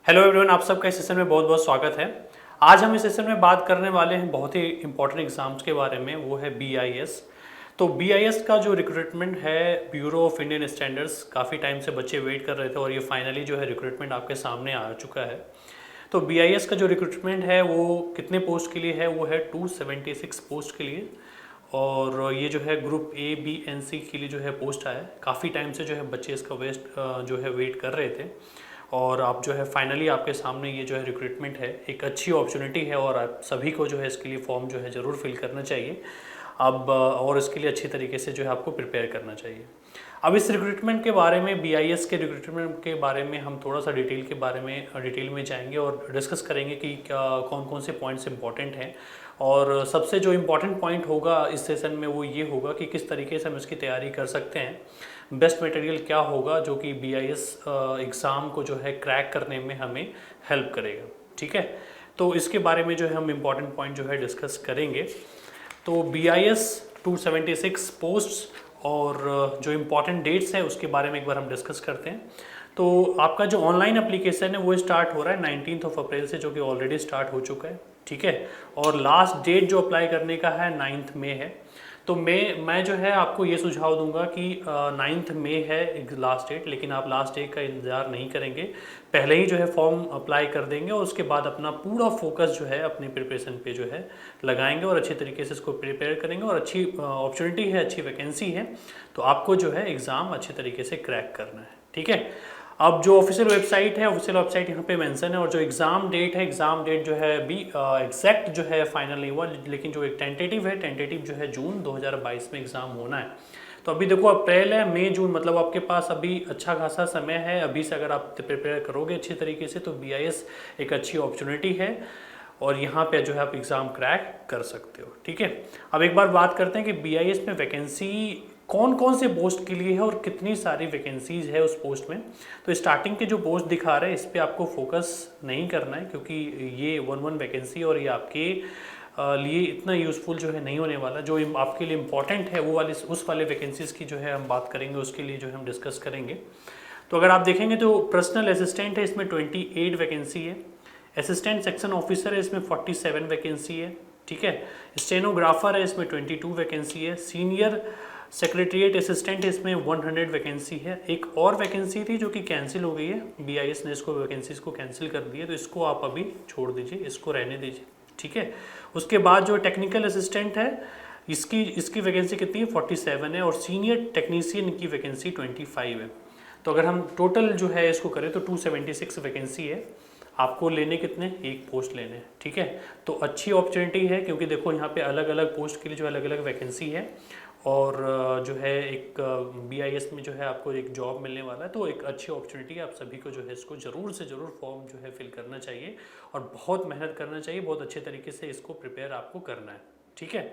Hello everyone, आप सबका इस सेशन में बहुत बहुत स्वागत है। आज हम इस सेशन में बात करने वाले हैं बहुत ही इंपॉर्टेंट एग्जाम्स के बारे में, वो है बीआईएस। तो बीआईएस का जो रिक्रूटमेंट है, ब्यूरो ऑफ इंडियन स्टैंडर्ड्स, काफ़ी टाइम से बच्चे वेट कर रहे थे और ये फाइनली जो है रिक्रूटमेंट आपके सामने आ चुका है। तो बीआईएस का जो रिक्रूटमेंट है वो कितने पोस्ट के लिए है, वो है 276 पोस्ट के लिए। और ये जो है group A B N C के लिए जो है पोस्ट आया है। काफ़ी टाइम से जो है बच्चे इसका जो है वेट कर रहे थे और आप जो है फाइनली आपके सामने ये जो है रिक्रूटमेंट है, एक अच्छी अपॉर्चुनिटी है और आप सभी को जो है इसके लिए फॉर्म जो है ज़रूर फिल करना चाहिए। अब और इसके लिए अच्छी तरीके से जो है आपको प्रिपेयर करना चाहिए। अब इस रिक्रूटमेंट के बारे में, बीआईएस के रिक्रूटमेंट के बारे में हम थोड़ा सा डिटेल में जाएंगे और डिस्कस करेंगे कि कौन कौन से पॉइंट्स इंपॉर्टेंट हैं। और सबसे जो इम्पॉर्टेंट पॉइंट होगा इस सेशन में वो ये होगा कि किस तरीके से हम इसकी तैयारी कर सकते हैं, बेस्ट मटेरियल क्या होगा जो कि बीआईएस एग्ज़ाम को जो है क्रैक करने में हमें हेल्प करेगा। ठीक है, तो इसके बारे में जो है हम इम्पॉर्टेंट पॉइंट जो है डिस्कस करेंगे। तो बीआईएस 276 पोस्ट्स और जो इम्पॉर्टेंट डेट्स हैं उसके बारे में एक बार हम डिस्कस करते हैं। तो आपका जो ऑनलाइन एप्लीकेशन है वो स्टार्ट हो रहा है 19 अप्रैल से, जो कि ऑलरेडी स्टार्ट हो चुका है। ठीक है, और लास्ट डेट जो अप्लाई करने का है 9 मई है। तो मैं जो है आपको ये सुझाव दूंगा कि 9 मई है लास्ट डेट, लेकिन आप लास्ट डेट का इंतज़ार नहीं करेंगे, पहले ही जो है फॉर्म अप्लाई कर देंगे और उसके बाद अपना पूरा फोकस जो है अपनी प्रिपरेशन पे जो है लगाएंगे और अच्छी तरीके से इसको प्रिपेयर करेंगे। और अच्छी अपॉर्चुनिटी है, अच्छी वैकेंसी है, तो आपको जो है एग्ज़ाम अच्छे तरीके से क्रैक करना है। ठीक है, अब जो ऑफिशियल वेबसाइट है, ऑफिशियल वेबसाइट यहाँ पे मेंशन है और जो एग्ज़ाम डेट है, एग्ज़ाम डेट जो है अभी एग्जैक्ट जो है फाइनल नहीं हुआ, लेकिन जो एक टेंटेटिव है, टेंटेटिव जो है जून 2022 में एग्ज़ाम होना है। तो अभी देखो अप्रैल है, मई जून, मतलब आपके पास अभी अच्छा खासा समय है। अभी से अगर आप प्रिपेयर करोगे अच्छी तरीके से तो बीआईएस एक अच्छी अपॉर्चुनिटी है और यहाँ पे जो है आप एग्ज़ाम क्रैक कर सकते हो। ठीक है, अब एक बार बात करते हैं कि बीआईएस में वैकेंसी कौन कौन से पोस्ट के लिए है और कितनी सारी वैकेंसीज है उस पोस्ट में। तो स्टार्टिंग के जो पोस्ट दिखा रहे हैं इस पर आपको फोकस नहीं करना है, क्योंकि ये वन वैकेंसी और ये आपके लिए इतना यूज़फुल जो है नहीं होने वाला। जो आपके लिए इम्पॉर्टेंट है वो वाले उस वाले वैकेंसीज़ की जो है हम बात करेंगे, उसके लिए जो है हम डिस्कस करेंगे। तो अगर आप देखेंगे तो पर्सनल असिस्टेंट है, इसमें 28 वैकेंसी है। असिस्टेंट सेक्शन ऑफिसर है, इसमें 47 वैकेंसी है। ठीक है, स्टेनोग्राफर है, इसमें 22 वैकेंसी है। सीनियर सेक्रेटरीट असिस्टेंट है, इसमें 100 वैकेंसी है। एक और वैकेंसी थी जो कि कैंसिल हो गई है, बीआईएस ने इसको वैकेंसीज को कैंसिल कर दिया, तो इसको आप अभी छोड़ दीजिए, इसको रहने दीजिए। ठीक है, उसके बाद जो टेक्निकल असिस्टेंट है इसकी वैकेंसी कितनी है, 47 है और सीनियर टेक्नीशियन की वैकेंसी 25 है। तो अगर हम टोटल जो है इसको करें तो 276 वैकेंसी है। आपको लेने कितने, एक पोस्ट लेने हैं। ठीक है, तो अच्छी अपॉर्चुनिटी है, क्योंकि देखो यहाँ पे अलग अलग पोस्ट के लिए जो अलग अलग वैकेंसी है और जो है एक बीआईएस में जो है आपको एक जॉब मिलने वाला है। तो एक अच्छी अपॉर्चुनिटी है, आप सभी को जो है इसको ज़रूर से ज़रूर फॉर्म जो है फिल करना चाहिए और बहुत मेहनत करना चाहिए, बहुत अच्छे तरीके से इसको प्रिपेयर आपको करना है। ठीक है,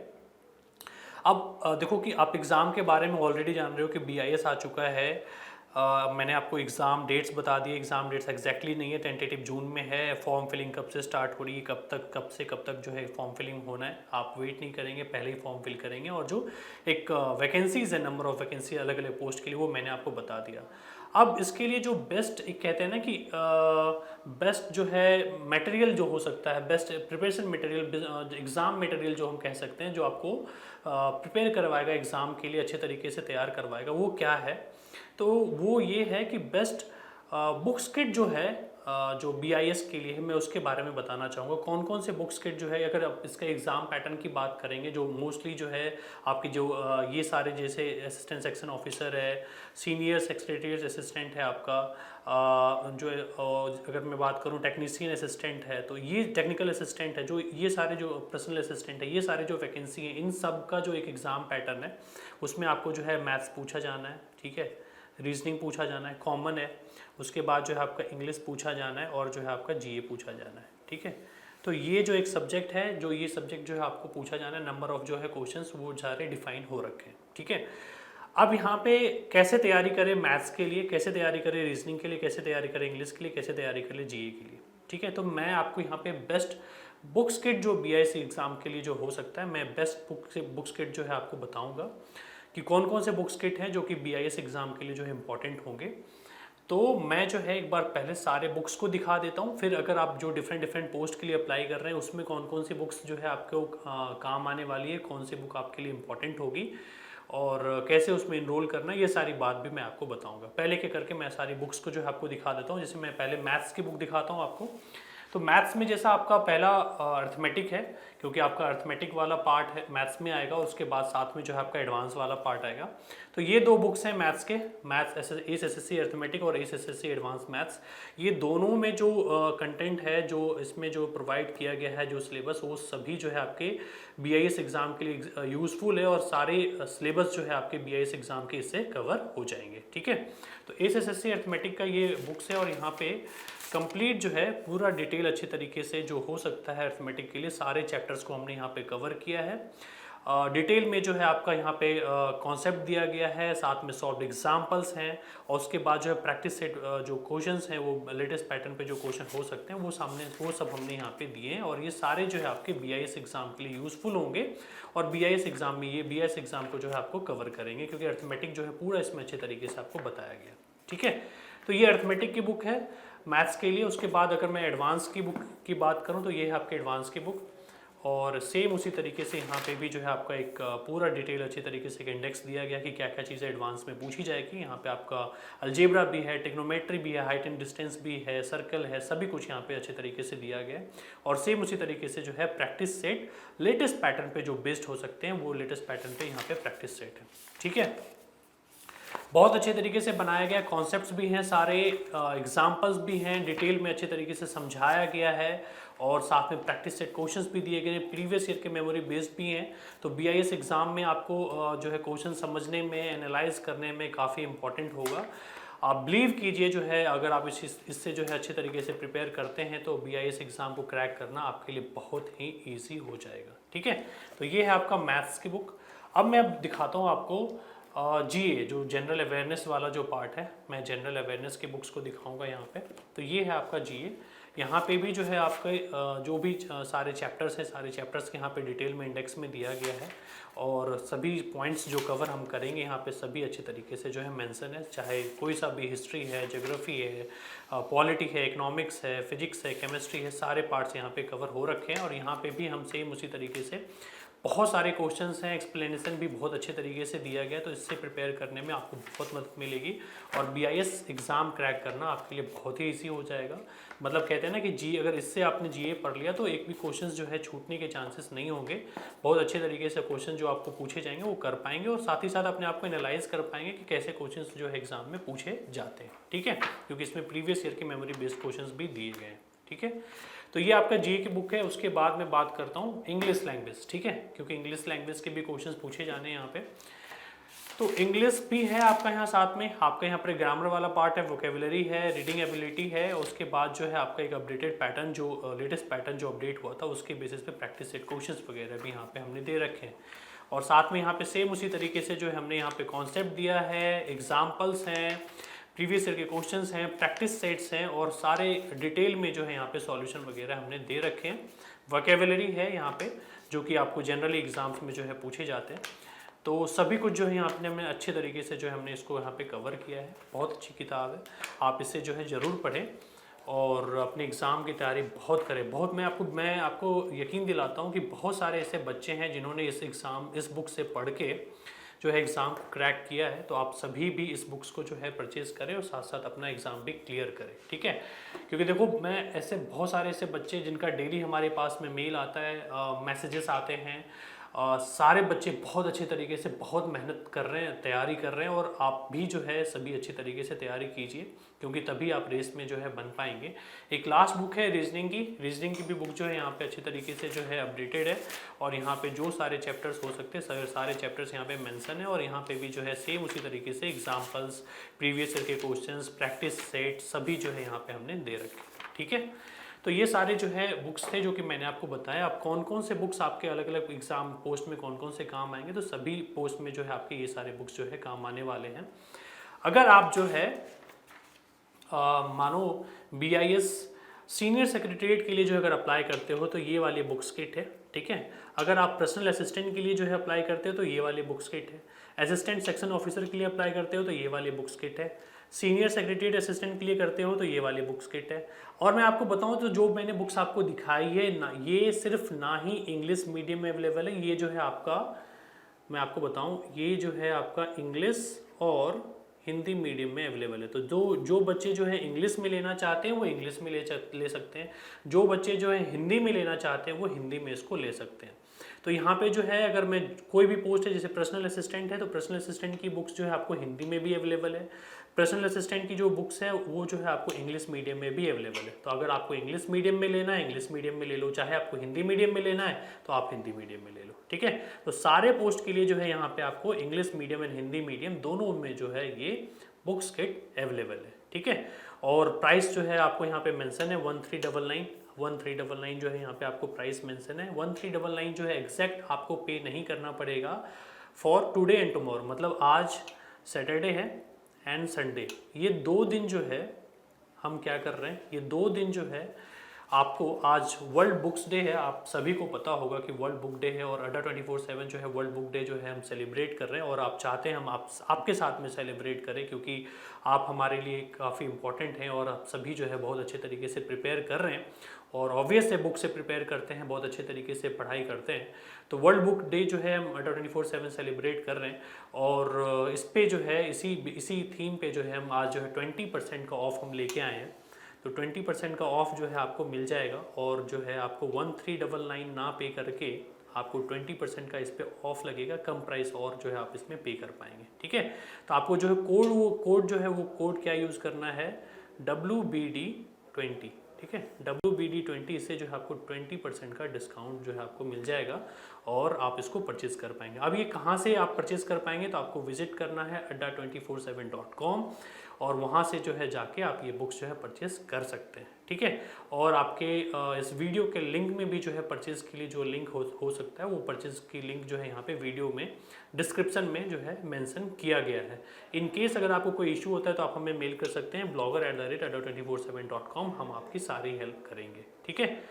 अब देखो कि आप एग्ज़ाम के बारे में ऑलरेडी जान रहे हो कि बीआईएस आ चुका है। मैंने आपको एग्ज़ाम डेट्स बता दिए, एग्ज़ाम डेट्स एग्जैक्टली नहीं है, टेंटेटिव जून में है। फॉर्म फिलिंग कब से स्टार्ट हो रही है, कब से कब तक जो है फॉर्म फिलिंग होना है, आप वेट नहीं करेंगे, पहले ही फॉर्म फिल करेंगे। और जो एक वैकेंसीज़ है, नंबर ऑफ वैकेंसी अलग अलग पोस्ट के लिए, वो मैंने आपको बता दिया। अब इसके लिए जो बेस्ट, एक कहते हैं ना कि बेस्ट जो है मटेरियल जो हो सकता है, best preparation material, exam material जो हम कह सकते हैं, जो आपको प्रिपेयर करवाएगा एग्ज़ाम के लिए, अच्छे तरीके से तैयार करवाएगा, वो क्या है। तो वो ये है कि बेस्ट बुक्स किट जो है जो बीआईएस के लिए है, मैं उसके बारे में बताना चाहूँगा। कौन कौन से बुक्स किट जो है, अगर आप इसका एग्ज़ाम पैटर्न की बात करेंगे, जो मोस्टली जो है आपकी जो ये सारे, जैसे असिस्टेंट सेक्शन ऑफिसर है, सीनियर सेक्रेटरीट असिस्टेंट है आपका, जो अगर मैं बात करूँ टेक्नीशियन असिस्टेंट है, तो ये टेक्निकल असिस्टेंट है, जो ये सारे जो पर्सनल असिस्टेंट है, ये सारे जो वैकेंसी हैं, इन सब का जो एक एग्ज़ाम पैटर्न है, उसमें आपको जो है मैथ्स पूछा जाना है। ठीक है, रीजनिंग पूछा जाना है, कॉमन है। उसके बाद जो है आपका इंग्लिश पूछा जाना है और जो है आपका जीए पूछा जाना है। ठीक है, तो ये जो एक सब्जेक्ट है, जो ये सब्जेक्ट जो है आपको पूछा जाना है, नंबर ऑफ जो है क्वेश्चंस वो सारे डिफाइन हो रखे हैं। ठीक है, अब यहाँ पे कैसे तैयारी करें मैथ्स के लिए, कैसे तैयारी करें रीजनिंग के लिए, कैसे तैयारी करें इंग्लिश के लिए, कैसे तैयारी करें जीए के लिए। ठीक है, तो मैं आपको यहाँ पे बेस्ट बुक्स किट जो बीआईएस एग्ज़ाम के लिए जो हो सकता है, मैं बेस्ट बुक्स किट जो है आपको बताऊँगा कि कौन कौन से बुक्स किट हैं जो कि बीआईएस एग्ज़ाम के लिए जो है इम्पॉर्टेंट होंगे। तो मैं जो है एक बार पहले सारे बुक्स को दिखा देता हूँ, फिर अगर आप जो डिफरेंट डिफरेंट पोस्ट के लिए अप्लाई कर रहे हैं उसमें कौन कौन सी बुक्स जो है आपको काम आने वाली है, कौन सी बुक आपके लिए इम्पोर्टेंट होगी और कैसे उसमें इनरोल करना है, ये सारी बात भी मैं आपको बताऊंगा। पहले के करके मैं सारी बुक्स को जो है आपको दिखा देता हूँ। जैसे मैं पहले मैथ्स की बुक दिखाता हूँ आपको। तो मैथ्स में जैसा आपका पहला अर्थमेटिक है, क्योंकि आपका अर्थमेटिक वाला पार्ट है मैथ्स में आएगा, उसके बाद साथ में जो है आपका एडवांस वाला पार्ट आएगा। तो ये दो बुक्स हैं मैथ्स के, maths S S C arithmetic और S S C advance maths. ये दोनों में जो कंटेंट है, जो इसमें जो प्रोवाइड किया गया है, जो सिलेबस, वो सभी जो है आपके BIS एग्ज़ाम के लिए यूज़फुल है और सारे सिलेबस जो है आपके BIS एग्ज़ाम के इससे कवर हो जाएंगे। ठीक है, तो SSC अर्थमेटिक का ये बुक्स है और यहाँ पे कंप्लीट जो है पूरा डिटेल अच्छे तरीके से जो हो सकता है अर्थमेटिक के लिए सारे चैप्टर्स को हमने यहाँ पे कवर किया है। डिटेल में जो है आपका यहाँ पे कॉन्सेप्ट दिया गया है, साथ में सॉल्व एग्जाम्पल्स हैं और उसके बाद जो है प्रैक्टिस सेट जो क्वेश्चंस हैं वो लेटेस्ट पैटर्न पे जो क्वेश्चन हो सकते हैं वो सब हमने यहाँ पे दिए हैं और ये सारे जो है आपके BIS एग्जाम के लिए यूज़फुल होंगे और BIS एग्जाम में ये BIS एग्जाम को जो है आपको कवर करेंगे, क्योंकि अर्थमेटिक जो है पूरा इसमें अच्छे तरीके से आपको बताया गया। ठीक है, तो ये अर्थमेटिक की बुक है मैथ्स के लिए। उसके बाद अगर मैं एडवांस की बुक की बात करूँ तो ये है आपके एडवांस की बुक और सेम उसी तरीके से यहाँ पे भी जो है आपका एक पूरा डिटेल अच्छे तरीके से एक इंडेक्स दिया गया कि क्या क्या चीज़ें एडवांस में पूछी जाएगी। यहाँ पे आपका अलजेब्रा भी है, टेक्नोमेट्री भी है, हाइट एंड डिस्टेंस भी है, सर्कल है, सभी कुछ यहाँ पे अच्छे तरीके से दिया गया है। और सेम उसी तरीके से जो है प्रैक्टिस सेट लेटेस्ट पैटर्न पे जो बेस्ड हो सकते हैं वो लेटेस्ट पैटर्न पे यहाँ पे प्रैक्टिस सेट है। ठीक है, बहुत अच्छे तरीके से बनाया गया, कॉन्सेप्ट्स भी हैं सारे, एग्जाम्पल्स भी हैं, डिटेल में अच्छे तरीके से समझाया गया है और साथ में प्रैक्टिस सेट क्वेश्चंस भी दिए गए, प्रीवियस ईयर के मेमोरी बेस्ड भी हैं। तो BIS एग्ज़ाम में आपको जो है क्वेश्चन समझने में, एनालाइज करने में काफ़ी इंपॉर्टेंट होगा। आप बिलीव कीजिए जो है अगर आप इससे जो है अच्छे तरीके से प्रिपेयर करते हैं तो BIS एग्ज़ाम को क्रैक करना आपके लिए बहुत ही ईजी हो जाएगा। ठीक है, तो ये है आपका मैथ्स की बुक। अब मैं दिखाता हूँ आपको GA जो जनरल अवेयरनेस वाला जो पार्ट है, मैं जनरल अवेयरनेस की बुक्स को दिखाऊंगा यहाँ पे। तो ये है आपका GA। यहाँ पे भी जो है आपके जो भी सारे चैप्टर्स हैं, सारे चैप्टर्स के यहाँ पे डिटेल में इंडेक्स में दिया गया है और सभी पॉइंट्स जो कवर हम करेंगे यहाँ पे सभी अच्छे तरीके से जो है मेंशन है, चाहे कोई सा भी हिस्ट्री है, ज्योग्राफी है, पॉलिटी है, इकोनॉमिक्स है, फिजिक्स है, केमिस्ट्री है, सारे पार्ट्स यहाँ पे कवर हो रखे हैं। और यहाँ पे भी हम सेम उसी तरीके से बहुत सारे क्वेश्चंस हैं, एक्सप्लेनेशन भी बहुत अच्छे तरीके से दिया गया, तो इससे प्रिपेयर करने में आपको बहुत मदद मिलेगी और BIS एग्ज़ाम क्रैक करना आपके लिए बहुत ही ईजी हो जाएगा। मतलब कहते हैं ना कि अगर इससे आपने GA पढ़ लिया तो एक भी क्वेश्चंस जो है छूटने के चांसेस नहीं होंगे। बहुत अच्छे तरीके से क्वेश्चन जो आपको पूछे जाएंगे वो कर पाएंगे और साथ ही साथ अपने आप को एनालाइज कर पाएंगे कि कैसे क्वेश्चन जो है एग्जाम में पूछे जाते हैं। ठीक है, क्योंकि इसमें प्रीवियस ईयर की मेमोरी बेस्ड क्वेश्चन भी दिए गए हैं। ठीक है, तो ये आपका GA की बुक है। उसके बाद मैं बात करता हूँ इंग्लिश लैंग्वेज। ठीक है, क्योंकि इंग्लिश लैंग्वेज के भी क्वेश्चंस पूछे जाने हैं यहाँ पे। तो इंग्लिश भी है आपका यहाँ साथ में, आपका यहाँ पर ग्रामर वाला पार्ट है, वोकेबुलरी है, रीडिंग एबिलिटी है। उसके बाद जो है आपका एक अपडेटेड पैटर्न जो लेटेस्ट पैटर्न जो अपडेट हुआ था उसके बेसिस पे प्रैक्टिस सेट क्वेश्चंस वगैरह भी यहाँ पे हमने दे रखे हैं। और साथ में यहाँ पे सेम उसी तरीके से जो है हमने यहाँ पे कॉन्सेप्ट दिया है, एग्जाम्पल्स हैं, प्रीवियस ईयर के क्वेश्चंस हैं, प्रैक्टिस सेट्स हैं और सारे डिटेल में जो है यहाँ पे सॉल्यूशन वगैरह हमने दे रखे हैं। वोकेबुलरी है यहाँ पे जो कि आपको जनरली एग्जाम्स में जो है पूछे जाते हैं। तो सभी कुछ जो है यहाँ पे हमने अच्छे तरीके से जो है हमने इसको यहाँ पे कवर किया है। बहुत अच्छी किताब है, आप इसे जो है ज़रूर पढ़ें और अपने एग्ज़ाम की तैयारी बहुत करें। बहुत मैं आपको यकीन दिलाता हूँ कि बहुत सारे ऐसे बच्चे हैं जिन्होंने इस बुक से पढ़ के जो है एग्ज़ाम को क्रैक किया है। तो आप सभी भी इस बुक्स को जो है परचेज़ करें और साथ साथ अपना एग्ज़ाम भी क्लियर करें। ठीक है, क्योंकि देखो मैं बहुत सारे ऐसे बच्चे जिनका डेली हमारे पास में मेल आता है, मैसेजेस आते हैं, सारे बच्चे बहुत अच्छे तरीके से बहुत मेहनत कर रहे हैं, तैयारी कर रहे हैं और आप भी जो है सभी अच्छे तरीके से तैयारी कीजिए, क्योंकि तभी आप रेस में जो है बन पाएंगे। एक लास्ट बुक है रीजनिंग की भी बुक जो है यहाँ पे अच्छे तरीके से जो है अपडेटेड है और यहाँ पे जो सारे चैप्टर्स हो सकते हैं सारे चैप्टर्स यहाँ पे मेंशन है और यहाँ पे भी जो है सेम उसी तरीके से एग्जाम्पल्स, प्रीवियस ईयर के क्वेश्चंस, प्रैक्टिस सेट सभी जो है यहाँ पे हमने दे रखे। ठीक है, तो ये सारे जो है बुक्स थे जो कि मैंने आपको बताया। अब कौन कौन से बुक्स आपके अलग अलग एग्जाम पोस्ट में कौन कौन से काम आएंगे, तो सभी पोस्ट में जो है आपके ये सारे बुक्स जो है काम आने वाले हैं। अगर आप जो है मानो BIS सीनियर सेक्रेटरीट के लिए जो अगर अप्लाई करते हो तो ये वाली बुक्स किट है। ठीक है, अगर आप पर्सनल असिस्टेंट के लिए जो है अप्लाई करते हो तो ये वाली बुक्स किट है। असिस्टेंट सेक्शन ऑफिसर के लिए अप्लाई करते हो तो ये वाली बुक्स किट है। सीनियर सेक्रेटरीट असिस्टेंट के लिए करते हो तो ये वाली बुक्स किट है। और मैं आपको बताऊं तो जो मैंने बुक्स आपको दिखाई है ना, ये सिर्फ ना ही इंग्लिश मीडियम में अवेलेबल है, ये जो है आपका, मैं आपको बताऊं, ये जो है आपका इंग्लिश और हिंदी मीडियम में अवेलेबल है। तो जो बच्चे जो है इंग्लिश में लेना चाहते हैं वो इंग्लिश में ले सकते हैं, जो बच्चे जो है हिंदी में लेना चाहते हैं वो हिंदी में इसको ले सकते हैं। तो यहाँ पे जो है अगर मैं कोई भी पोस्ट है, जैसे पर्सनल असिस्टेंट है, तो पर्सनल असिस्टेंट की बुक्स जो है आपको हिंदी में भी अवेलेबल है। पर्सनल असिस्टेंट की जो बुक्स है वो जो है आपको इंग्लिश मीडियम में भी अवेलेबल है। तो अगर आपको इंग्लिश मीडियम में लेना है इंग्लिश मीडियम में ले लो, चाहे आपको हिंदी मीडियम में लेना है तो आप हिंदी मीडियम में ले लो, ठीक है। तो सारे पोस्ट के लिए जो है यहाँ पे आपको English medium and Hindi medium दोनों में जो है ये बुक्स किट अवेलेबल है, ठीक है। और प्राइस जो है आपको यहाँ पे मेंशन है 1399 जो है यहाँ पे आपको प्राइस मेंशन है। 1399 जो है एग्जैक्ट आपको पे नहीं करना पड़ेगा फॉर टुडे एंड टुमारो, मतलब आज सैटरडे है एंड संडे, ये 2 दिन जो है हम क्या कर रहे हैं, ये 2 दिन जो है आपको, आज वर्ल्ड बुक्स डे है, आप सभी को पता होगा कि वर्ल्ड बुक डे है और अड्डा 24/7 जो है वर्ल्ड बुक डे जो है हम सेलिब्रेट कर रहे हैं और आप चाहते हैं हम आपके साथ में सेलिब्रेट करें, क्योंकि आप हमारे लिए काफ़ी इंपॉर्टेंट हैं और आप सभी जो है बहुत अच्छे तरीके से प्रिपेयर कर रहे हैं और ऑब्वियस है बुक से प्रिपेयर करते हैं, बहुत अच्छे तरीके से पढ़ाई करते हैं। तो वर्ल्ड बुक डे जो है हम अड्डा 24/7 सेलिब्रेट कर रहे हैं और इस पे जो है इसी थीम पे जो है हम आज जो है 20% का ऑफ हम लेके आए हैं। तो 20% का ऑफ जो है आपको मिल जाएगा और जो है आपको 1399 ना पे करके आपको 20% का इस पे ऑफ लगेगा, कम प्राइस और जो है आप इसमें पे कर पाएंगे, ठीक है। तो आपको जो है कोड जो है वो कोड क्या यूज़ करना है, WBD20, ठीक है, WBD20, इससे जो है आपको 20% का डिस्काउंट जो है आपको मिल जाएगा और आप इसको परचेज़ कर पाएंगे। अब ये कहाँ से आप परचेज़ कर पाएंगे, तो आपको विजिट करना है adda247.com और वहाँ से जो है जाके आप ये बुक्स जो है परचेज़ कर सकते हैं, ठीक है। और आपके इस वीडियो के लिंक में भी जो है परचेज़ के लिए जो लिंक हो सकता है वो परचेज़ की लिंक जो है यहाँ पे वीडियो में डिस्क्रिप्शन में जो है मेंशन किया गया है। इन केस अगर आपको कोई इशू होता है तो आप हमें मेल कर सकते हैं blogger@adda247.com, हम आपकी सारी हेल्प करेंगे, ठीक है।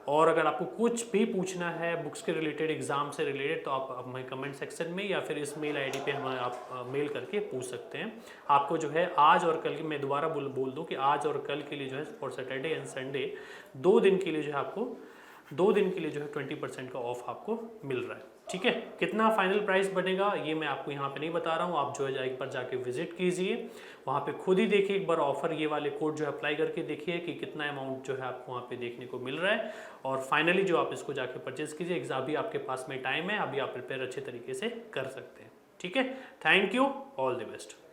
और अगर आपको कुछ भी पूछना है बुक्स के रिलेटेड, एग्ज़ाम से रिलेटेड, तो आप हमें कमेंट सेक्शन में या फिर इस मेल आईडी पे हमें आप मेल करके पूछ सकते हैं। आपको जो है आज और कल की, मैं दोबारा बोल दूं कि आज और कल के लिए जो है फॉर सैटरडे एंड संडे 2 दिन के लिए जो है आपको 2 दिन के लिए जो है 20% का ऑफ आपको मिल रहा है, ठीक है। कितना फाइनल प्राइस बनेगा ये मैं आपको यहाँ पे नहीं बता रहा हूँ, आप जो है एक बार जाके विजिट कीजिए, वहाँ पे खुद ही देखिए एक बार ऑफर, ये वाले कोड जो है अप्लाई करके देखिए कि कितना अमाउंट जो है आपको वहाँ पे देखने को मिल रहा है और फाइनली जो आप इसको जाके परचेज कीजिए। एग्जाम भी आपके पास में टाइम है, अभी आप प्रिपेयर अच्छे तरीके से कर सकते हैं, ठीक है। Thank you, all the best.